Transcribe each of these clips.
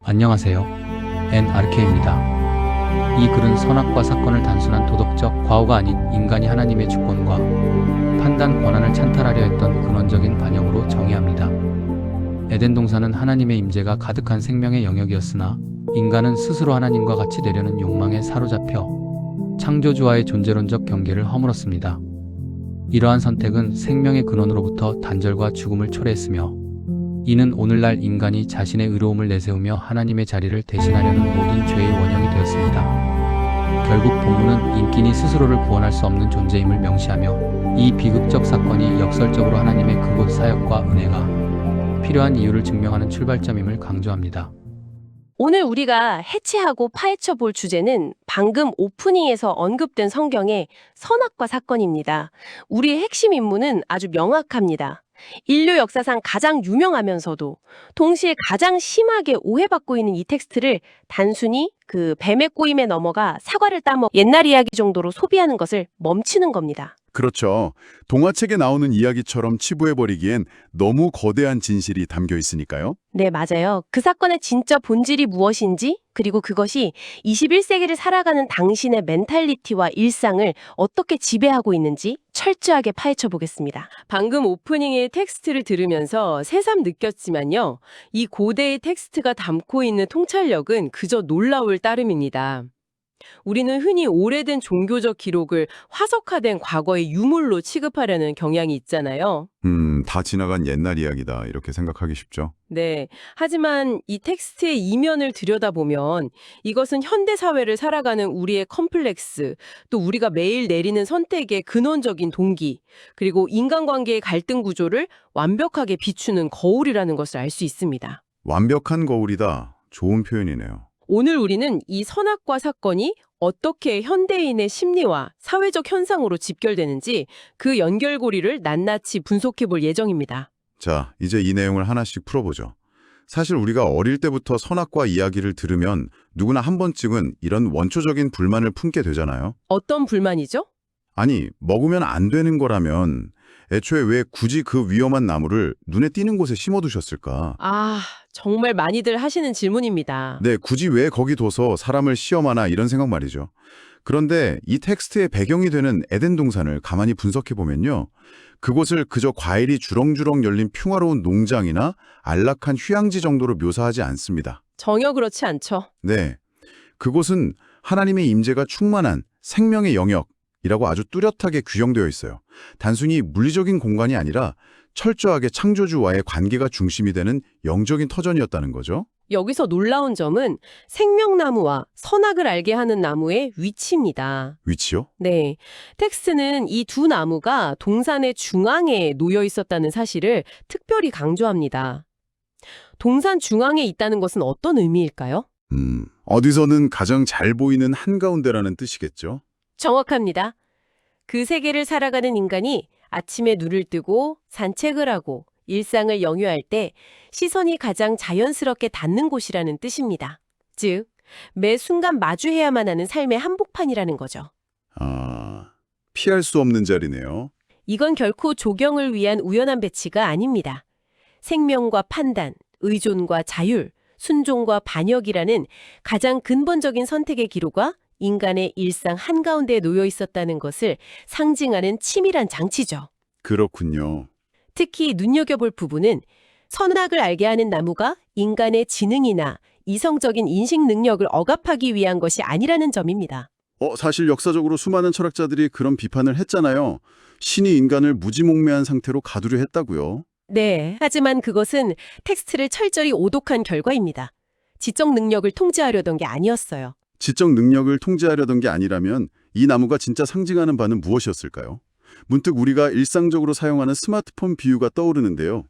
안녕하세요. NRK입니다. 이 글은 선악과 사건을 단순한 도덕적 과오가 아닌 인간이 하나님의 주권과 판단 권한을 찬탈하려 했던 근원적인 반영으로 정의합니다. 에덴 동산은 하나님의 임재가 가득한 생명의 영역이었으나 인간은 스스로 하나님과 같이 되려는 욕망에 사로잡혀 창조주와의 존재론적 경계를 허물었습니다. 이러한 선택은 생명의 근원으로부터 단절과 죽음을 초래했으며 이는 오늘날 인간이 자신의 의로움을 내세우며 하나님의 자리를 대신하려는 모든 죄의 원형이 되었습니다. 결국 본문은 인간이 스스로를 구원할 수 없는 존재임을 명시하며 이 비극적 사건이 역설적으로 하나님의 그곳 사역과 은혜가 필요한 이유를 증명하는 출발점임을 강조합니다. 오늘 우리가 해체하고 파헤쳐 볼 주제는 방금 오프닝에서 언급된 성경의 선악과 사건입니다. 우리의 핵심 임무는 아주 명확합니다. 인류 역사상 가장 유명하면서도 동시에 가장 심하게 오해받고 있는 이 텍스트를 단순히 그 뱀의 꼬임에 넘어가 사과를 따먹 옛날 이야기 정도로 소비하는 것을 멈추는 겁니다. 그렇죠. 동화책에 나오는 이야기처럼 치부해버리기엔 너무 거대한 진실이 담겨 있으니까요. 네, 맞아요. 그 사건의 진짜 본질이 무엇인지, 그리고 그것이 21세기를 살아가는 당신의 멘탈리티와 일상을 어떻게 지배하고 있는지 철저하게 파헤쳐 보겠습니다. 방금 오프닝의 텍스트를 들으면서 새삼 느꼈지만요. 이 고대의 텍스트가 담고 있는 통찰력은 그저 놀라울 따름입니다. 우리는 흔히 오래된 종교적 기록을 화석화된 과거의 유물로 취급하려는 경향이 있잖아요. 다 지나간 옛날 이야기다 이렇게 생각하기 쉽죠. 네. 하지만 이 텍스트의 이면을 들여다보면 이것은 현대 사회를 살아가는 우리의 컴플렉스, 또 우리가 매일 내리는 선택의 근원적인 동기, 그리고 인간관계의 갈등 구조를 완벽하게 비추는 거울이라는 것을 알 수 있습니다. 완벽한 거울이다. 좋은 표현이네요. 오늘 우리는 이 선악과 사건이 어떻게 현대인의 심리와 사회적 현상으로 집결되는지 그 연결고리를 낱낱이 분석해 볼 예정입니다. 자, 이제 이 내용을 하나씩 풀어보죠. 사실 우리가 어릴 때부터 선악과 이야기를 들으면 누구나 한 번쯤은 이런 원초적인 불만을 품게 되잖아요. 어떤 불만이죠? 아니, 먹으면 안 되는 거라면 애초에 왜 굳이 그 위험한 나무를 눈에 띄는 곳에 심어두셨을까? 정말 많이들 하시는 질문입니다. 네, 굳이 왜 거기 둬서 사람을 시험하나 이런 생각 말이죠. 그런데 이 텍스트의 배경이 되는 에덴 동산을 가만히 분석해보면요. 그곳을 그저 과일이 주렁주렁 열린 평화로운 농장이나 안락한 휴양지 정도로 묘사하지 않습니다. 전혀 그렇지 않죠. 네, 그곳은 하나님의 임재가 충만한 생명의 영역이라고 아주 뚜렷하게 규정되어 있어요. 단순히 물리적인 공간이 아니라 철저하게 창조주와의 관계가 중심이 되는 영적인 터전이었다는 거죠. 여기서 놀라운 점은 생명나무와 선악을 알게 하는 나무의 위치입니다. 위치요? 네, 텍스트는 이 두 나무가 동산의 중앙에 놓여 있었다는 사실을 특별히 강조합니다. 동산 중앙에 있다는 것은 어떤 의미일까요? 어디서는 가장 잘 보이는 한가운데라는 뜻이겠죠. 정확합니다. 그 세계를 살아가는 인간이 아침에 눈을 뜨고 산책을 하고 일상을 영유할 때 시선이 가장 자연스럽게 닿는 곳이라는 뜻입니다. 즉, 매 순간 마주해야만 하는 삶의 한복판이라는 거죠. 피할 수 없는 자리네요. 이건 결코 조경을 위한 우연한 배치가 아닙니다. 생명과 판단, 의존과 자율, 순종과 반역이라는 가장 근본적인 선택의 기로가 인간의 일상 한가운데에 놓여 있었다는 것을 상징하는 치밀한 장치죠. 그렇군요. 특히 눈여겨볼 부분은 선악을 알게 하는 나무가 인간의 지능이나 이성적인 인식 능력을 억압하기 위한 것이 아니라는 점입니다. 사실 역사적으로 수많은 철학자들이 그런 비판을 했잖아요. 신이 인간을 무지몽매한 상태로 가두려 했다고요. 네, 하지만 그것은 텍스트를 철저히 오독한 결과입니다. 지적 능력을 통제하려던 게 아니었어요. 지적 능력을 통제하려던 게 아니라면 이 나무가 진짜 상징하는 바는 무엇이었을까요? 문득 우리가 일상적으로 사용하는 스마트폰 비유가 떠오르는데요.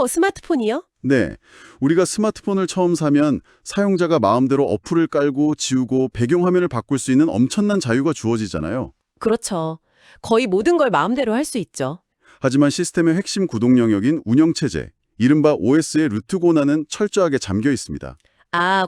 스마트폰이요? 네, 우리가 스마트폰을 처음 사면 사용자가 마음대로 어플을 깔고 지우고 배경화면을 바꿀 수 있는 엄청난 자유가 주어지잖아요. 그렇죠. 거의 모든 걸 마음대로 할 수 있죠. 하지만 시스템의 핵심 구동 영역인 운영체제, 이른바 OS의 루트 권한은 철저하게 잠겨 있습니다.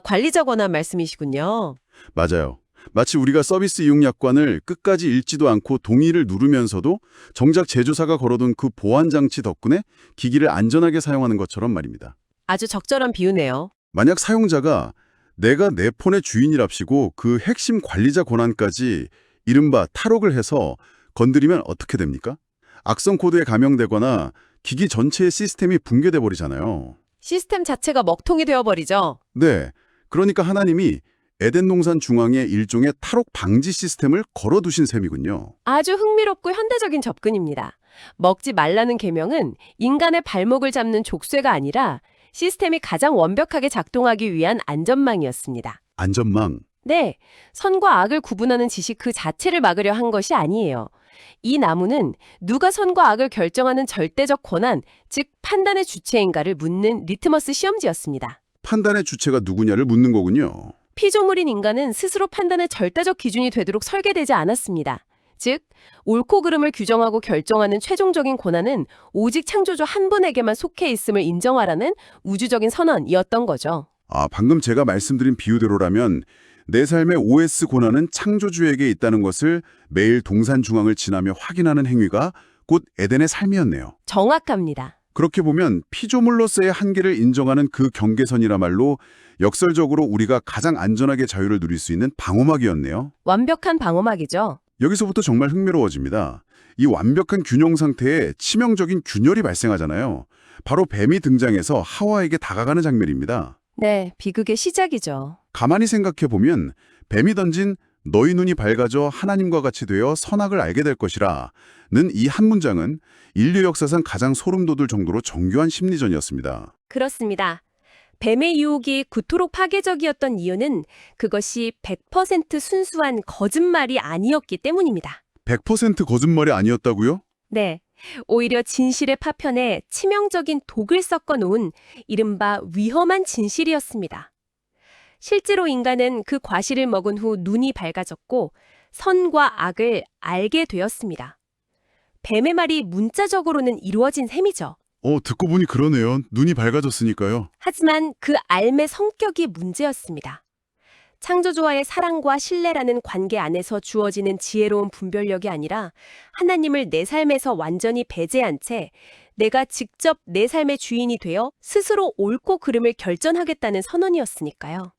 관리자 권한 말씀이시군요. 맞아요. 마치 우리가 서비스 이용 약관을 끝까지 읽지도 않고 동의를 누르면서도 정작 제조사가 걸어둔 그 보안 장치 덕분에 기기를 안전하게 사용하는 것처럼 말입니다. 아주 적절한 비유네요. 만약 사용자가 내가 내 폰의 주인이랍시고 그 핵심 관리자 권한까지 이른바 탈옥을 해서 건드리면 어떻게 됩니까? 악성 코드에 감염되거나 기기 전체의 시스템이 붕괴돼 버리잖아요. 시스템 자체가 먹통이 되어버리죠. 네, 그러니까 하나님이 에덴 동산 중앙에 일종의 탈옥 방지 시스템을 걸어두신 셈이군요. 아주 흥미롭고 현대적인 접근입니다. 먹지 말라는 계명은 인간의 발목을 잡는 족쇄가 아니라 시스템이 가장 완벽하게 작동하기 위한 안전망이었습니다. 안전망. 네, 선과 악을 구분하는 지식 그 자체를 막으려 한 것이 아니에요. 이 나무는 누가 선과 악을 결정하는 절대적 권한, 즉 판단의 주체인가를 묻는 리트머스 시험지였습니다. 판단의 주체가 누구냐를 묻는 거군요. 피조물인 인간은 스스로 판단의 절대적 기준이 되도록 설계되지 않았습니다. 즉, 옳고 그름을 규정하고 결정하는 최종적인 권한은 오직 창조주 한 분에게만 속해 있음을 인정하라는 우주적인 선언이었던 거죠. 방금 제가 말씀드린 비유대로라면 내 삶의 OS 권한은 창조주에게 있다는 것을 매일 동산 중앙을 지나며 확인하는 행위가 곧 에덴의 삶이었네요. 정확합니다. 그렇게 보면 피조물로서의 한계를 인정하는 그 경계선이라말로 역설적으로 우리가 가장 안전하게 자유를 누릴 수 있는 방어막이었네요. 완벽한 방어막이죠. 여기서부터 정말 흥미로워집니다. 이 완벽한 균형 상태에 치명적인 균열이 발생하잖아요. 바로 뱀이 등장해서 하와에게 다가가는 장면입니다. 네, 비극의 시작이죠. 가만히 생각해보면 뱀이 던진 너희 눈이 밝아져 하나님과 같이 되어 선악을 알게 될 것이라 는 이 한 문장은 인류 역사상 가장 소름 돋을 정도로 정교한 심리전이었습니다. 그렇습니다. 뱀의 유혹이 그토록 파괴적이었던 이유는 그것이 100% 순수한 거짓말이 아니었기 때문입니다. 100% 거짓말이 아니었다고요? 네, 오히려 진실의 파편에 치명적인 독을 섞어 놓은 이른바 위험한 진실이었습니다. 실제로 인간은 그 과실을 먹은 후 눈이 밝아졌고 선과 악을 알게 되었습니다. 뱀의 말이 문자적으로는 이루어진 셈이죠. 듣고 보니 그러네요. 눈이 밝아졌으니까요. 하지만 그 삶의 성격이 문제였습니다. 창조주와의 사랑과 신뢰라는 관계 안에서 주어지는 지혜로운 분별력이 아니라 하나님을 내 삶에서 완전히 배제한 채 내가 직접 내 삶의 주인이 되어 스스로 옳고 그름을 결정하겠다는 선언이었으니까요.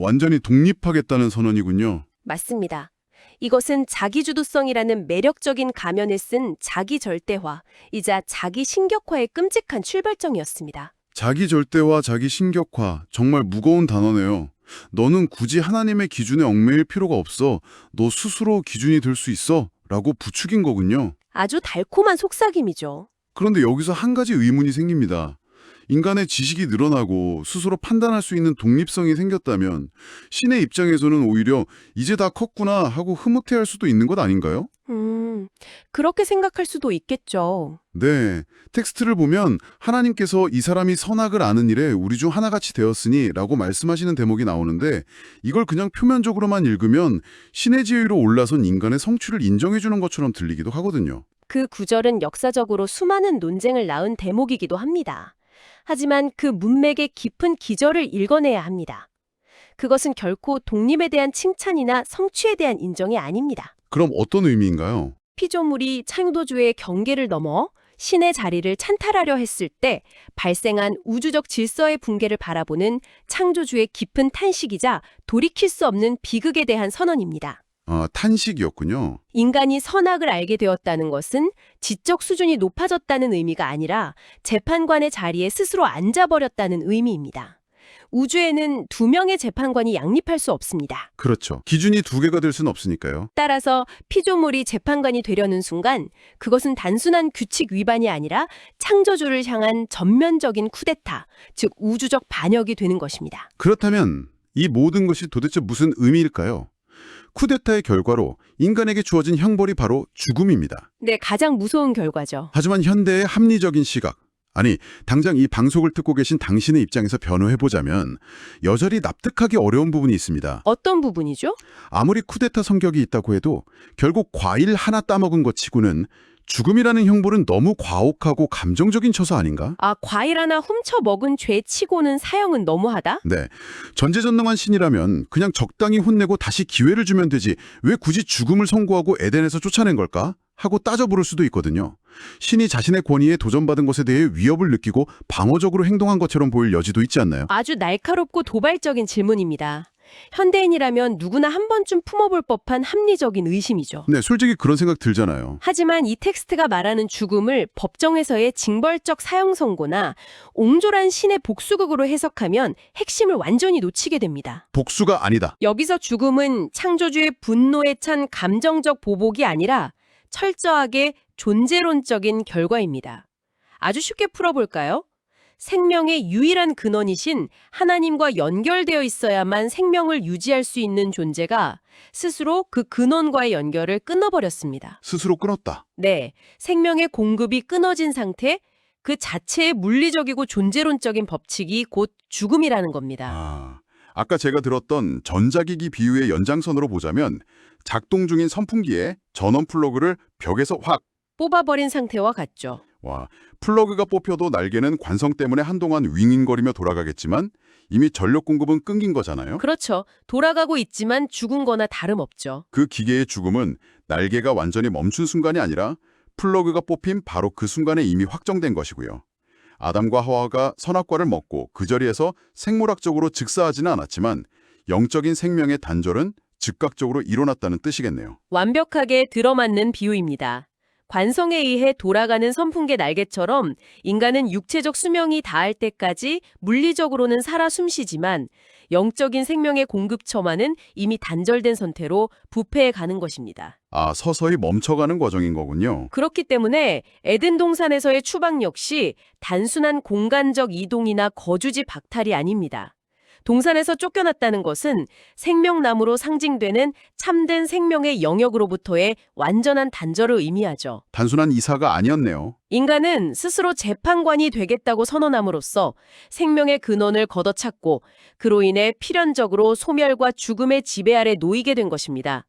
완전히 독립하겠다는 선언이군요. 맞습니다. 이것은 자기주도성이라는 매력적인 가면을 쓴 자기 절대화이자 자기 신격화의 끔찍한 출발점이었습니다. 자기 절대화, 자기 신격화, 정말 무거운 단어네요. 너는 굳이 하나님의 기준에 얽매일 필요가 없어. 너 스스로 기준이 될 수 있어. 라고 부추긴 거군요. 아주 달콤한 속삭임이죠. 그런데 여기서 한 가지 의문이 생깁니다. 인간의 지식이 늘어나고 스스로 판단할 수 있는 독립성이 생겼다면 신의 입장에서는 오히려 이제 다 컸구나 하고 흐뭇해할 수도 있는 것 아닌가요? 그렇게 생각할 수도 있겠죠. 네, 텍스트를 보면 하나님께서 이 사람이 선악을 아는 일에 우리 중 하나같이 되었으니 라고 말씀하시는 대목이 나오는데 이걸 그냥 표면적으로만 읽으면 신의 지위로 올라선 인간의 성취를 인정해주는 것처럼 들리기도 하거든요. 그 구절은 역사적으로 수많은 논쟁을 낳은 대목이기도 합니다. 하지만 그 문맥의 깊은 기절을 읽어내야 합니다. 그것은 결코 독립에 대한 칭찬이나 성취에 대한 인정이 아닙니다. 그럼 어떤 의미인가요? 피조물이 창조주의 경계를 넘어 신의 자리를 찬탈하려 했을 때 발생한 우주적 질서의 붕괴를 바라보는 창조주의 깊은 탄식이자 돌이킬 수 없는 비극에 대한 선언입니다. 탄식이었군요. 인간이 선악을 알게 되었다는 것은 지적 수준이 높아졌다는 의미가 아니라 재판관의 자리에 스스로 앉아버렸다는 의미입니다. 우주에는 2명의 재판관이 양립할 수 없습니다. 그렇죠. 기준이 2개가 될 수는 없으니까요. 따라서 피조물이 재판관이 되려는 순간 그것은 단순한 규칙 위반이 아니라 창조주를 향한 전면적인 쿠데타, 즉 우주적 반역이 되는 것입니다. 그렇다면 이 모든 것이 도대체 무슨 의미일까요? 쿠데타의 결과로 인간에게 주어진 형벌이 바로 죽음입니다. 네, 가장 무서운 결과죠. 하지만 현대의 합리적인 시각, 아니 당장 이 방송을 듣고 계신 당신의 입장에서 변호해보자면 여전히 납득하기 어려운 부분이 있습니다. 어떤 부분이죠? 아무리 쿠데타 성격이 있다고 해도 결국 과일 하나 따먹은 것 치고는 죽음이라는 형벌은 너무 과혹하고 감정적인 처사 아닌가? 과일 하나 훔쳐 먹은 죄 치고는 사형은 너무하다? 네, 전제전능한 신이라면 그냥 적당히 혼내고 다시 기회를 주면 되지 왜 굳이 죽음을 선고하고 에덴에서 쫓아낸 걸까? 하고 따져 부를 수도 있거든요. 신이 자신의 권위에 도전받은 것에 대해 위협을 느끼고 방어적으로 행동한 것처럼 보일 여지도 있지 않나요? 아주 날카롭고 도발적인 질문입니다. 현대인이라면 누구나 한 번쯤 품어볼 법한 합리적인 의심이죠. 네, 솔직히 그런 생각 들잖아요. 하지만 이 텍스트가 말하는 죽음을 법정에서의 징벌적 사형 선고나 옹졸한 신의 복수극으로 해석하면 핵심을 완전히 놓치게 됩니다. 복수가 아니다. 여기서 죽음은 창조주의 분노에 찬 감정적 보복이 아니라 철저하게 존재론적인 결과입니다. 아주 쉽게 풀어볼까요? 생명의 유일한 근원이신 하나님과 연결되어 있어야만 생명을 유지할 수 있는 존재가 스스로 그 근원과의 연결을 끊어버렸습니다. 스스로 끊었다. 네, 생명의 공급이 끊어진 상태, 그 자체의 물리적이고 존재론적인 법칙이 곧 죽음이라는 겁니다. 아까 제가 들었던 전자기기 비유의 연장선으로 보자면 작동 중인 선풍기에 전원 플러그를 벽에서 확 뽑아버린 상태와 같죠. 플러그가 뽑혀도 날개는 관성 때문에 한동안 윙윙거리며 돌아가겠지만 이미 전력 공급은 끊긴 거잖아요. 그렇죠. 돌아가고 있지만 죽은 거나 다름없죠. 그 기계의 죽음은 날개가 완전히 멈춘 순간이 아니라 플러그가 뽑힌 바로 그 순간에 이미 확정된 것이고요. 아담과 하와가 선악과를 먹고 그 자리에서 생물학적으로 즉사하지는 않았지만 영적인 생명의 단절은 즉각적으로 일어났다는 뜻이겠네요. 완벽하게 들어맞는 비유입니다. 관성에 의해 돌아가는 선풍기 날개처럼 인간은 육체적 수명이 다할 때까지 물리적으로는 살아 숨쉬지만 영적인 생명의 공급처만은 이미 단절된 상태로 부패해 가는 것입니다. 서서히 멈춰가는 과정인 거군요. 그렇기 때문에 에덴 동산에서의 추방 역시 단순한 공간적 이동이나 거주지 박탈이 아닙니다. 동산에서 쫓겨났다는 것은 생명나무로 상징되는 참된 생명의 영역으로부터의 완전한 단절을 의미하죠. 단순한 이사가 아니었네요. 인간은 스스로 재판관이 되겠다고 선언함으로써 생명의 근원을 걷어찼고 그로 인해 필연적으로 소멸과 죽음의 지배 아래 놓이게 된 것입니다.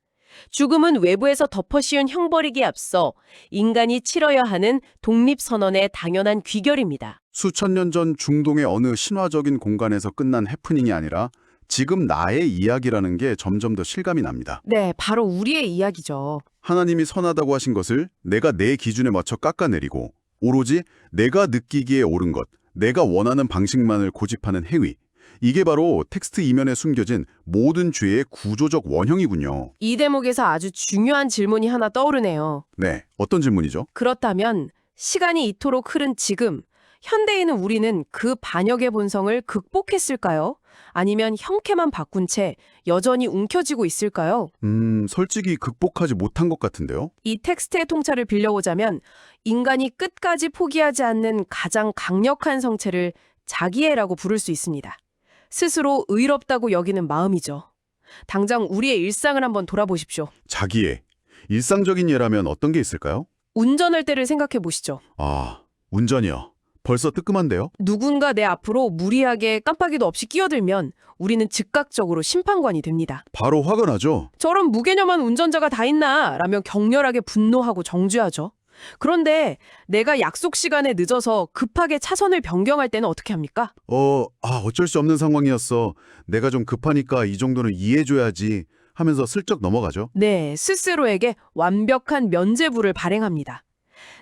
죽음은 외부에서 덮어씌운 형벌이기에 앞서 인간이 치러야 하는 독립선언의 당연한 귀결입니다. 수천 년 전 중동의 어느 신화적인 공간에서 끝난 해프닝이 아니라 지금 나의 이야기라는 게 점점 더 실감이 납니다. 네, 바로 우리의 이야기죠. 하나님이 선하다고 하신 것을 내가 내 기준에 맞춰 깎아내리고 오로지 내가 느끼기에 옳은 것, 내가 원하는 방식만을 고집하는 행위. 이게 바로 텍스트 이면에 숨겨진 모든 죄의 구조적 원형이군요. 이 대목에서 아주 중요한 질문이 하나 떠오르네요. 네, 어떤 질문이죠? 그렇다면 시간이 이토록 흐른 지금 현대인은 우리는 그 반역의 본성을 극복했을까요? 아니면 형태만 바꾼 채 여전히 움켜쥐고 있을까요? 솔직히 극복하지 못한 것 같은데요? 이 텍스트의 통찰을 빌려보자면 인간이 끝까지 포기하지 않는 가장 강력한 성체를 자기애라고 부를 수 있습니다. 스스로 의롭다고 여기는 마음이죠. 당장 우리의 일상을 한번 돌아보십시오. 자기애. 일상적인 예라면 어떤 게 있을까요? 운전할 때를 생각해 보시죠. 운전이요. 벌써 뜨끔한데요? 누군가 내 앞으로 무리하게 깜빡이도 없이 끼어들면 우리는 즉각적으로 심판관이 됩니다. 바로 화가 나죠? 저런 무개념한 운전자가 다 있나? 라며 격렬하게 분노하고 정죄하죠. 그런데 내가 약속 시간에 늦어서 급하게 차선을 변경할 때는 어떻게 합니까? 어쩔 수 없는 상황이었어. 내가 좀 급하니까 이 정도는 이해해줘야지 하면서 슬쩍 넘어가죠. 네, 스스로에게 완벽한 면죄부를 발행합니다.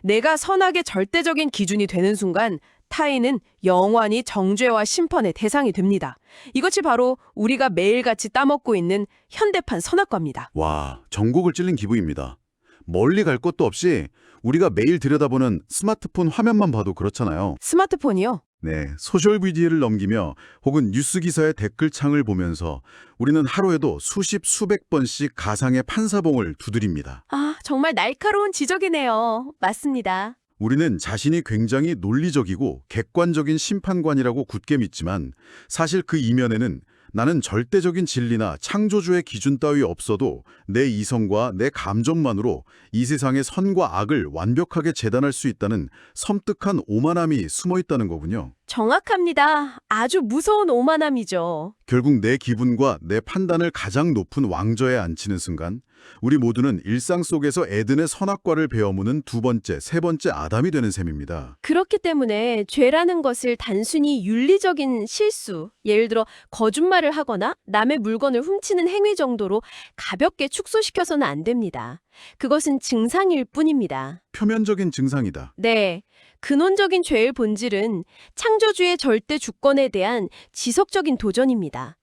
내가 선악의 절대적인 기준이 되는 순간 타인은 영원히 정죄와 심판의 대상이 됩니다. 이것이 바로 우리가 매일같이 따먹고 있는 현대판 선악과입니다. 와, 전곡을 찔린 기분입니다. 멀리 갈 것도 없이 우리가 매일 들여다보는 스마트폰 화면만 봐도 그렇잖아요. 스마트폰이요? 네, 소셜미디어를 넘기며 혹은 뉴스 기사의 댓글창을 보면서 우리는 하루에도 수십 수백 번씩 가상의 판사봉을 두드립니다. 정말 날카로운 지적이네요. 맞습니다. 우리는 자신이 굉장히 논리적이고 객관적인 심판관이라고 굳게 믿지만 사실 그 이면에는 나는 절대적인 진리나 창조주의 기준 따위 없어도 내 이성과 내 감정만으로 이 세상의 선과 악을 완벽하게 재단할 수 있다는 섬뜩한 오만함이 숨어 있다는 거군요. 정확합니다. 아주 무서운 오만함이죠. 결국 내 기분과 내 판단을 가장 높은 왕좌에 앉히는 순간 우리 모두는 일상 속에서 에덴의 선악과를 베어무는 두 번째, 세 번째 아담이 되는 셈입니다. 그렇기 때문에 죄라는 것을 단순히 윤리적인 실수, 예를 들어 거짓말을 하거나 남의 물건을 훔치는 행위 정도로 가볍게 축소시켜서는 안 됩니다. 그것은 증상일 뿐입니다. 표면적인 증상이다. 네, 근원적인 죄의 본질은 창조주의 절대 주권에 대한 지속적인 도전입니다.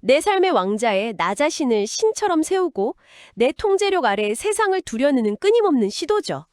내 삶의 왕자에 나 자신을 신처럼 세우고 내 통제력 아래 세상을 두려내는 끊임없는 시도죠.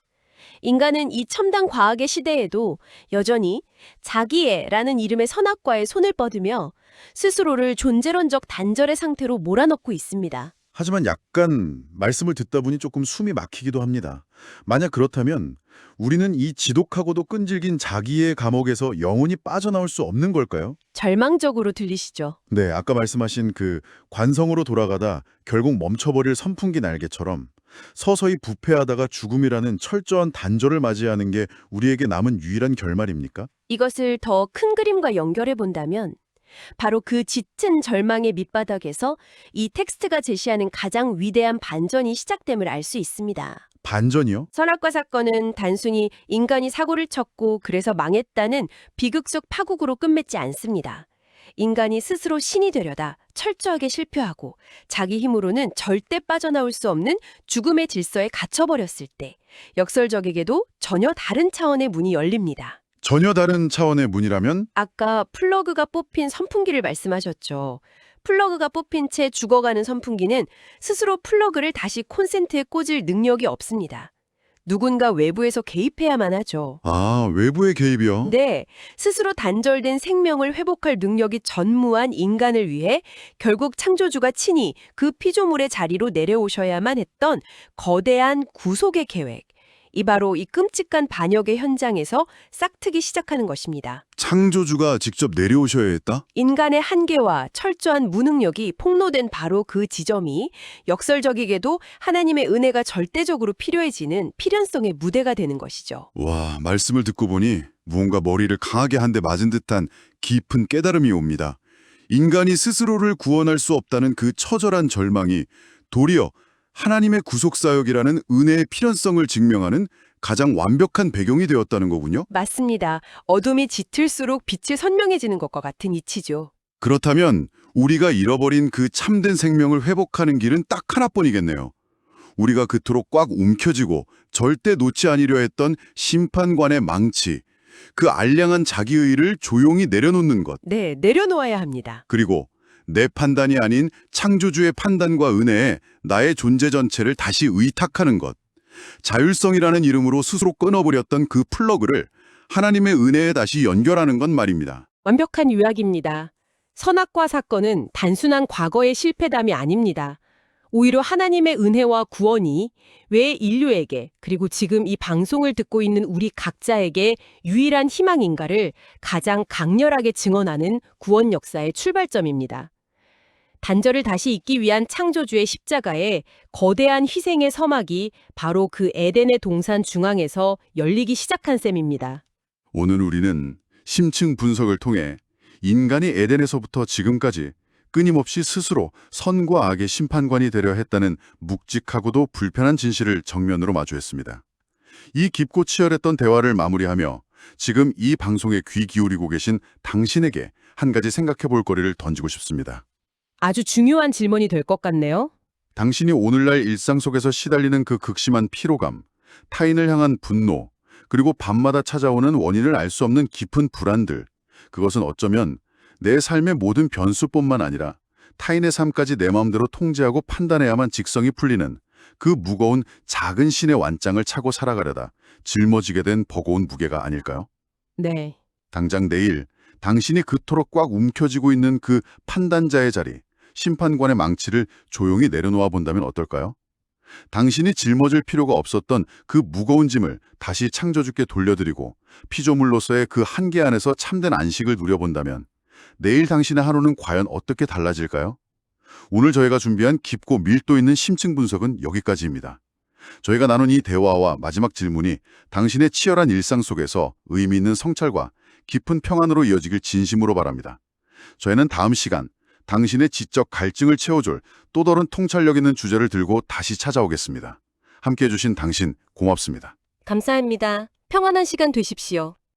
인간은 이 첨단 과학의 시대에도 여전히 자기애라는 이름의 선악과에 손을 뻗으며 스스로를 존재론적 단절의 상태로 몰아넣고 있습니다. 하지만 약간 말씀을 듣다 보니 조금 숨이 막히기도 합니다. 만약 그렇다면 우리는 이 지독하고도 끈질긴 자기의 감옥에서 영원히 빠져나올 수 없는 걸까요? 절망적으로 들리시죠? 네, 아까 말씀하신 그 관성으로 돌아가다 결국 멈춰버릴 선풍기 날개처럼 서서히 부패하다가 죽음이라는 철저한 단절을 맞이하는 게 우리에게 남은 유일한 결말입니까? 이것을 더 큰 그림과 연결해 본다면 바로 그 짙은 절망의 밑바닥에서 이 텍스트가 제시하는 가장 위대한 반전이 시작됨을 알 수 있습니다. 반전이요? 선악과 사건은 단순히 인간이 사고를 쳤고 그래서 망했다는 비극적 파국으로 끝맺지 않습니다. 인간이 스스로 신이 되려다 철저하게 실패하고 자기 힘으로는 절대 빠져나올 수 없는 죽음의 질서에 갇혀버렸을 때 역설적에게도 전혀 다른 차원의 문이 열립니다. 전혀 다른 차원의 문이라면? 아까 플러그가 뽑힌 선풍기를 말씀하셨죠. 플러그가 뽑힌 채 죽어가는 선풍기는 스스로 플러그를 다시 콘센트에 꽂을 능력이 없습니다. 누군가 외부에서 개입해야만 하죠. 아, 외부의 개입이요? 네, 스스로 단절된 생명을 회복할 능력이 전무한 인간을 위해 결국 창조주가 친히 그 피조물의 자리로 내려오셔야만 했던 거대한 구속의 계획. 이 바로 이 끔찍한 반역의 현장에서 싹트기 시작하는 것입니다. 창조주가 직접 내려오셔야 했다? 인간의 한계와 철저한 무능력이 폭로된 바로 그 지점이 역설적이게도 하나님의 은혜가 절대적으로 필요해지는 필연성의 무대가 되는 것이죠. 와, 말씀을 듣고 보니 무언가 머리를 강하게 한 대 맞은 듯한 깊은 깨달음이 옵니다. 인간이 스스로를 구원할 수 없다는 그 처절한 절망이 도리어 하나님의 구속사역이라는 은혜의 필연성을 증명하는 가장 완벽한 배경이 되었다는 거군요. 맞습니다. 어둠이 짙을수록 빛이 선명해지는 것과 같은 이치죠. 그렇다면 우리가 잃어버린 그 참된 생명을 회복하는 길은 딱 하나뿐이겠네요. 우리가 그토록 꽉 움켜쥐고 절대 놓지 않으려 했던 심판관의 망치, 그 알량한 자기의의를 조용히 내려놓는 것. 네, 내려놓아야 합니다. 그리고 내 판단이 아닌 창조주의 판단과 은혜에 나의 존재 전체를 다시 의탁하는 것. 자율성이라는 이름으로 스스로 끊어버렸던 그 플러그를 하나님의 은혜에 다시 연결하는 건 말입니다. 완벽한 요약입니다. 선악과 사건은 단순한 과거의 실패담이 아닙니다. 오히려 하나님의 은혜와 구원이 왜 인류에게 그리고 지금 이 방송을 듣고 있는 우리 각자에게 유일한 희망인가를 가장 강렬하게 증언하는 구원 역사의 출발점입니다. 단절을 다시 잇기 위한 창조주의 십자가에 거대한 희생의 서막이 바로 그 에덴의 동산 중앙에서 열리기 시작한 셈입니다. 오늘 우리는 심층 분석을 통해 인간이 에덴에서부터 지금까지 끊임없이 스스로 선과 악의 심판관이 되려 했다는 묵직하고도 불편한 진실을 정면으로 마주했습니다. 이 깊고 치열했던 대화를 마무리하며 지금 이 방송에 귀 기울이고 계신 당신에게 한 가지 생각해 볼 거리를 던지고 싶습니다. 아주 중요한 질문이 될 것 같네요. 당신이 오늘날 일상 속에서 시달리는 그 극심한 피로감, 타인을 향한 분노, 그리고 밤마다 찾아오는 원인을 알 수 없는 깊은 불안들, 그것은 어쩌면 내 삶의 모든 변수뿐만 아니라 타인의 삶까지 내 마음대로 통제하고 판단해야만 직성이 풀리는 그 무거운 작은 신의 완장을 차고 살아가려다 짊어지게 된 버거운 무게가 아닐까요? 네. 당장 내일 당신이 그토록 꽉 움켜쥐고 있는 그 판단자의 자리, 심판관의 망치를 조용히 내려놓아 본다면 어떨까요? 당신이 짊어질 필요가 없었던 그 무거운 짐을 다시 창조주께 돌려드리고 피조물로서의 그 한계 안에서 참된 안식을 누려본다면 내일 당신의 하루는 과연 어떻게 달라질까요? 오늘 저희가 준비한 깊고 밀도 있는 심층 분석은 여기까지입니다. 저희가 나눈 이 대화와 마지막 질문이 당신의 치열한 일상 속에서 의미 있는 성찰과 깊은 평안으로 이어지길 진심으로 바랍니다. 저희는 다음 시간 당신의 지적 갈증을 채워줄 또 다른 통찰력 있는 주제를 들고 다시 찾아오겠습니다. 함께해 주신 당신 고맙습니다. 감사합니다. 평안한 시간 되십시오.